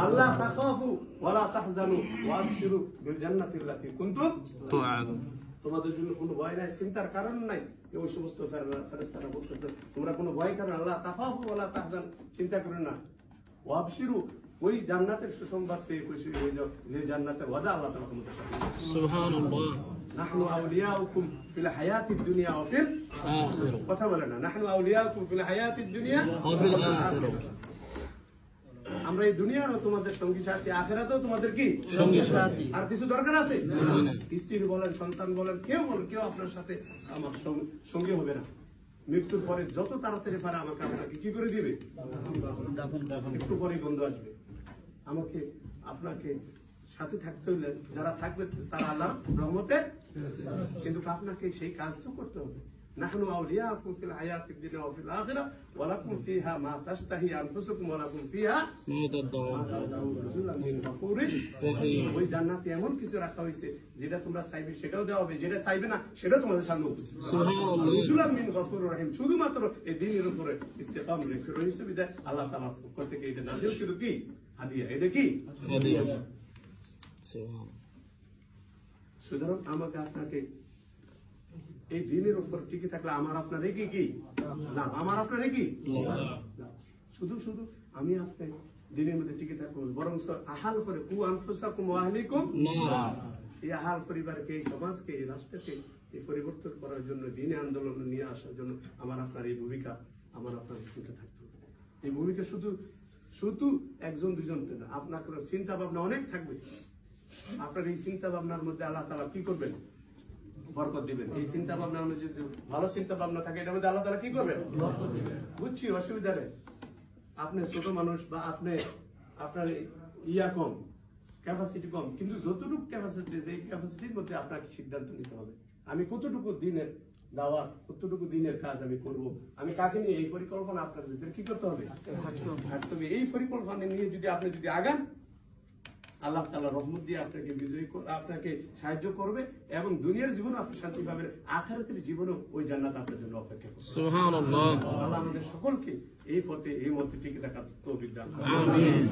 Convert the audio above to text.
আল্লাহ তাখাফু ওয়ালা তাহজানু ওয়াবশিরু বিল জান্নাতিল্লাতী কুনতুম তুআদুন। তোমাদের জন্য কোনো ভয় নাই, চিন্তার কারণ নাই। ওই সমস্ত ফেরেশতারা বলতেছে তোমরা কোনো ভয় করো না, আল্লাহ তাখাফু ওয়ালা তাহজান, চিন্তা করো না। ওয়াবশিরু, ওই জান্নাতের সুসংবাদ পেয়ে খুশি হয়ে যাও যে জান্নাতের ওয়াদা আল্লাহ তাআলা তোমাদের সাথে। সুবহানাল্লাহ। নাহনু আউলিয়াউকুম ফিল হায়াতিদ দুনিয়া ওয়া ফিল আখিরাহ। কথা বলে না, নাহনু আউলিয়াউকুম ফিল হায়াতিদ দুনিয়া ওয়া ফিল আখিরাহ। আমরা এই দুনিয়ারও তোমাদের সঙ্গী সাথী, আখিরাতেও তোমাদের কি সঙ্গী সাথী। আর কিছু দরকার আছে? স্ত্রী বলেন, সন্তান বলেন, কেউ বলেন, কেউ আপনার সাথে আমার সঙ্গী হবে না। মৃত্যুর পরে যত তাড়াতাড়ি পারে আমাকে আপনাকে কি করে দিবে? একটু পরে বন্ধু আসবে। আমাকে আপনাকে সাথে থাকতে হইলে যারা থাকবে তারা আল্লাহর রহমতে, কিন্তু আপনাকে সেই কাজ তো করতে হবে। নাহনু আউলিয়াকুম ফিল হায়াতিদ দুনিয়া ওয়া ফিল আখিরাহ ওয়া লাকুম ফিহা মা তাশতাহি আনফুসুকুম ওয়া লাকুম ফিহা মা তাদাউন নুজুলাম মিন গফুরির রহিম। ওই জান্নাতে এমন কিছু রাখা হয়েছে যেটা তোমরা চাইবে সেটাও দেওয়া হবে, যেটা চাইবে না সেটাও তোমাদের সামনে উপস্থিত। সুবহানাল্লাহ। নুজুলাম মিন গফুরির রহিম, শুধুমাত্র এই দ্বীনের উপরে ইস্তেকাম রেখে রয়েছে বিধায় আল্লাহ তাআলা পক্ষ থেকে এটা নাযিল করে কি হাদিয়া। এটা কি হাদিয়া। সুতরাং আমাকে আপনাকে এই দিনের উপর টিকে থাকলে আমার আপনার কি কি না, আমার আপনার কি শুধু শুধু আমি আপনি দিনের মধ্যে টিকে থাকবো, বরং আহাল করে কু আনফুসাকুম ওয়া আহলিকুম নারা, এই আহাল পরিবারকে, এই সমাজকে, এই রাষ্ট্রকে এই পরিবর্তন করার জন্য, দিনে আন্দোলন নিয়ে আসার জন্য আমার আপনার এই ভূমিকা, আমার আপনার শুনতে থাকতে হবে। এই ভূমিকা শুধু শুধু একজন দুজন না, আপনার চিন্তা ভাবনা অনেক থাকবে। আপনার এই চিন্তা ভাবনার মধ্যে আল্লাহ তাআলা কি করবেন? বরকত দিবেন। এই চিন্তা ভাবনার মধ্যে যদি ভালো চিন্তা ভাবনা থাকে এটার মধ্যে আল্লাহ তাআলা কি করবেন? বুঝছি, অসুবিধা নেই। আপনি ছোট মানুষ বা আপনি আপনার ইয়া কম, ক্যাপাসিটি কম, কিন্তু যতটুকু ক্যাপাসিটি, এই ক্যাপাসিটির মধ্যে আপনাকে সিদ্ধান্ত নিতে হবে। আমি কতটুকু দিনের দাওয়াত, কতটুকু দিনের কাজ আমি করব, আমি কাকে নিয়ে, এই পরিকল্পনা আপনার ভিতরে কি করতে হবে? থাকতে হবে। এই পরিকল্পনা নিয়ে যদি আপনি যদি আগান, আল্লাহ তাআলা রহমত দিয়ে আপনাকে বিজয়ী, আপনাকে সাহায্য করবে এবং দুনিয়ার জীবনে আপনি শান্তি পাবেন, আখিরাতের জীবনেও ওই জান্নাত আপনার জন্য অপেক্ষা করবে। সুবহানাল্লাহ। আল্লাহ আমাদের সকলকে এই পথে, এই মতে টিকে থাকার তৌফিক দান করুন। আমিন।